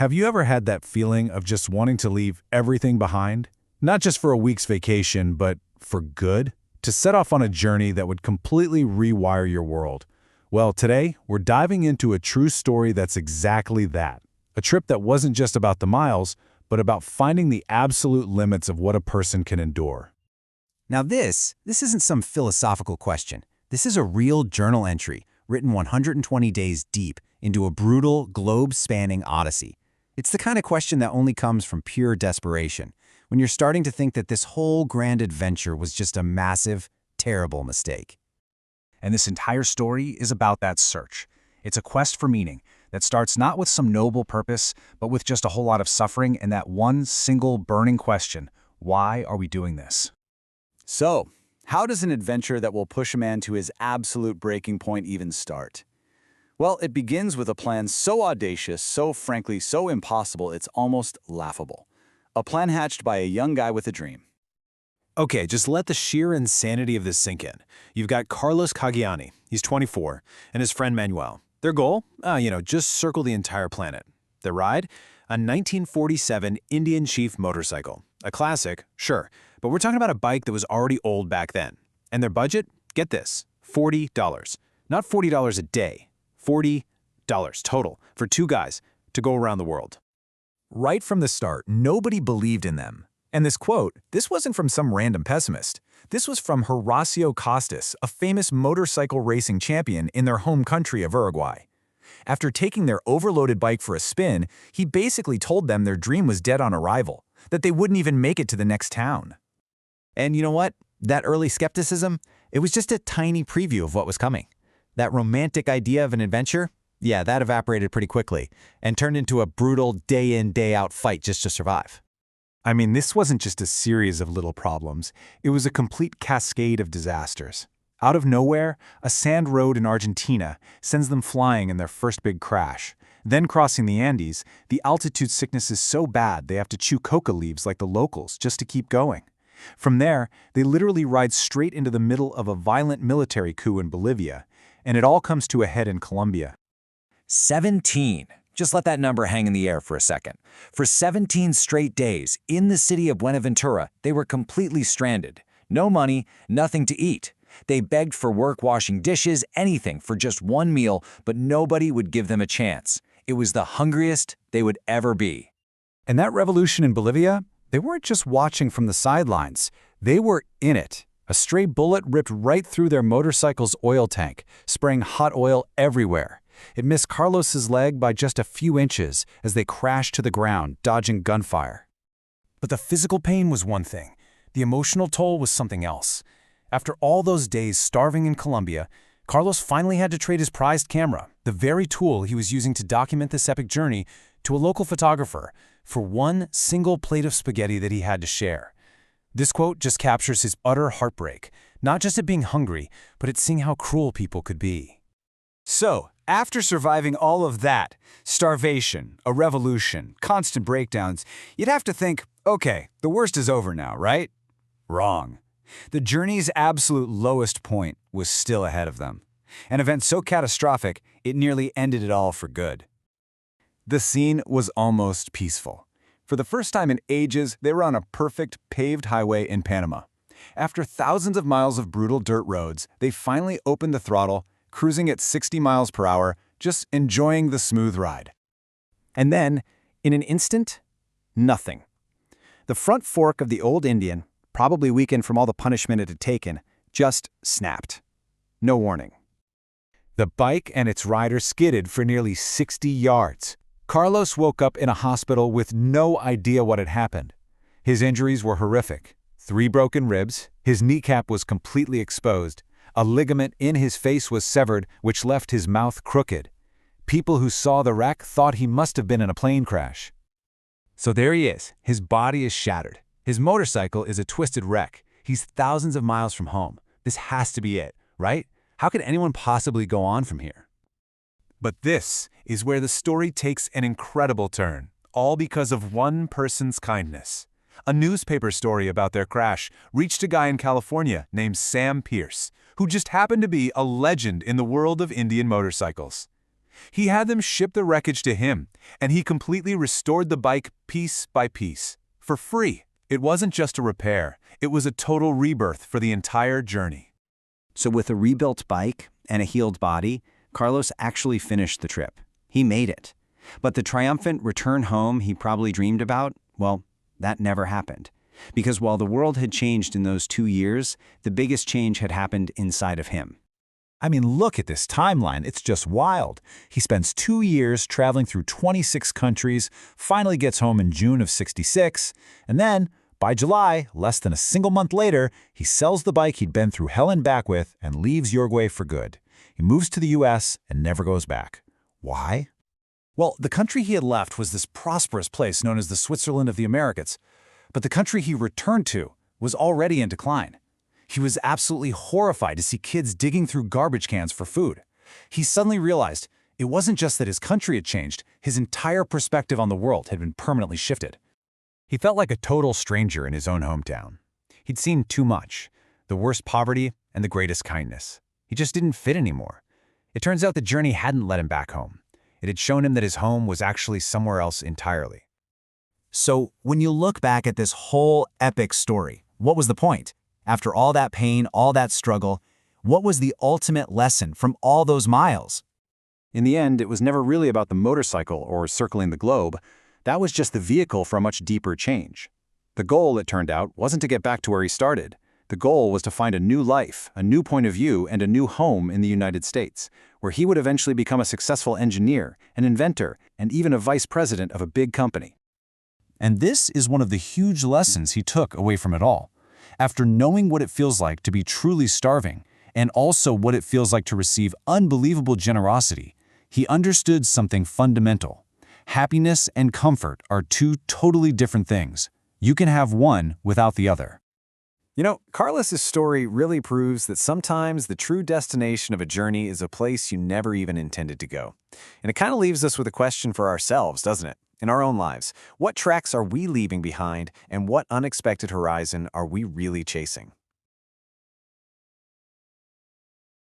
Have you ever had that feeling of just wanting to leave everything behind? Not just for a week's vacation, but for good? To set off on a journey that would completely rewire your world? Well, today, we're diving into a true story that's exactly that. A trip that wasn't just about the miles, but about finding the absolute limits of what a person can endure. Now this isn't some philosophical question. This is a real journal entry written 120 days deep into a brutal, globe-spanning odyssey. It's the kind of question that only comes from pure desperation, when you're starting to think that this whole grand adventure was just a massive, terrible mistake. And this entire story is about that search. It's a quest for meaning that starts not with some noble purpose, but with just a whole lot of suffering and that one single burning question: why are we doing this? So, how does an adventure that will push a man to his absolute breaking point even start? Well, it begins with a plan so audacious, so frankly, so impossible, it's almost laughable. A plan hatched by a young guy with a dream. Okay, just let the sheer insanity of this sink in. You've got Carlos Caggiani, he's 24, and his friend Manuel. Their goal? Just circle the entire planet. Their ride? A 1947 Indian Chief motorcycle. A classic, sure, but we're talking about a bike that was already old back then. And their budget? Get this, $40. Not $40 a day, $40 total for two guys to go around the world. Right from the start, nobody believed in them. And this quote, this wasn't from some random pessimist. This was from Horacio Costas, a famous motorcycle racing champion in their home country of Uruguay. After taking their overloaded bike for a spin, he basically told them their dream was dead on arrival, that they wouldn't even make it to the next town. And you know what? That early skepticism, it was just a tiny preview of what was coming. That romantic idea of an adventure, yeah, that evaporated pretty quickly and turned into a brutal day-in, day-out fight just to survive. I mean, this wasn't just a series of little problems. It was a complete cascade of disasters. Out of nowhere, a sand road in Argentina sends them flying in their first big crash. Then crossing the Andes, the altitude sickness is so bad they have to chew coca leaves like the locals just to keep going. From there, they literally ride straight into the middle of a violent military coup in Bolivia, and it all comes to a head in Colombia. 17. Just let that number hang in the air for a second. For 17 straight days, in the city of Buenaventura, they were completely stranded. No money, nothing to eat. They begged for work washing dishes, anything for just one meal, but nobody would give them a chance. It was the hungriest they would ever be. And that revolution in Bolivia, they weren't just watching from the sidelines. They were in it. A stray bullet ripped right through their motorcycle's oil tank, spraying hot oil everywhere. It missed Carlos's leg by just a few inches as they crashed to the ground, dodging gunfire. But the physical pain was one thing. The emotional toll was something else. After all those days starving in Colombia, Carlos finally had to trade his prized camera, the very tool he was using to document this epic journey, to a local photographer for one single plate of spaghetti that he had to share. This quote just captures his utter heartbreak, not just at being hungry, but at seeing how cruel people could be. So, after surviving all of that, starvation, a revolution, constant breakdowns, you'd have to think, okay, the worst is over now, right? Wrong. The journey's absolute lowest point was still ahead of them. An event so catastrophic, it nearly ended it all for good. The scene was almost peaceful. For the first time in ages, they were on a perfect paved highway in Panama. After thousands of miles of brutal dirt roads, they finally opened the throttle, cruising at 60 miles per hour, just enjoying the smooth ride. And then, in an instant, nothing. The front fork of the old Indian, probably weakened from all the punishment it had taken, just snapped. No warning. The bike and its rider skidded for nearly 60 yards. Carlos woke up in a hospital with no idea what had happened. His injuries were horrific. 3 broken ribs, his kneecap was completely exposed, a ligament in his face was severed, which left his mouth crooked. People who saw the wreck thought he must have been in a plane crash. So there he is. His body is shattered. His motorcycle is a twisted wreck. He's thousands of miles from home. This has to be it, right? How could anyone possibly go on from here? But this is where the story takes an incredible turn, all because of one person's kindness. A newspaper story about their crash reached a guy in California named Sam Pierce, who just happened to be a legend in the world of Indian motorcycles. He had them ship the wreckage to him, and he completely restored the bike piece by piece, for free. It wasn't just a repair, it was a total rebirth for the entire journey. So with a rebuilt bike and a healed body, Carlos actually finished the trip. He made it. But the triumphant return home he probably dreamed about, well, that never happened. Because while the world had changed in those 2 years, the biggest change had happened inside of him. I mean, look at this timeline. It's just wild. He spends 2 years traveling through 26 countries, finally gets home in June of '66, and then, by July, less than a single month later, he sells the bike he'd been through hell and back with and leaves Uruguay for good. He moves to the U.S. and never goes back. Why? Well, the country he had left was this prosperous place known as the Switzerland of the Americas. But the country he returned to was already in decline. He was absolutely horrified to see kids digging through garbage cans for food. He suddenly realized it wasn't just that his country had changed, his entire perspective on the world had been permanently shifted. He felt like a total stranger in his own hometown. He'd seen too much, the worst poverty and the greatest kindness. He just didn't fit anymore. It turns out the journey hadn't led him back home. It had shown him that his home was actually somewhere else entirely. So, when you look back at this whole epic story, what was the point? After all that pain, all that struggle, what was the ultimate lesson from all those miles? In the end, it was never really about the motorcycle or circling the globe. That was just the vehicle for a much deeper change. The goal, it turned out, wasn't to get back to where he started. The goal was to find a new life, a new point of view, and a new home in the United States, where he would eventually become a successful engineer, an inventor, and even a vice president of a big company. And this is one of the huge lessons he took away from it all. After knowing what it feels like to be truly starving, and also what it feels like to receive unbelievable generosity, he understood something fundamental. Happiness and comfort are two totally different things. You can have one without the other. You know, Carlos's story really proves that sometimes the true destination of a journey is a place you never even intended to go. And it kind of leaves us with a question for ourselves, doesn't it? In our own lives, what tracks are we leaving behind and what unexpected horizon are we really chasing?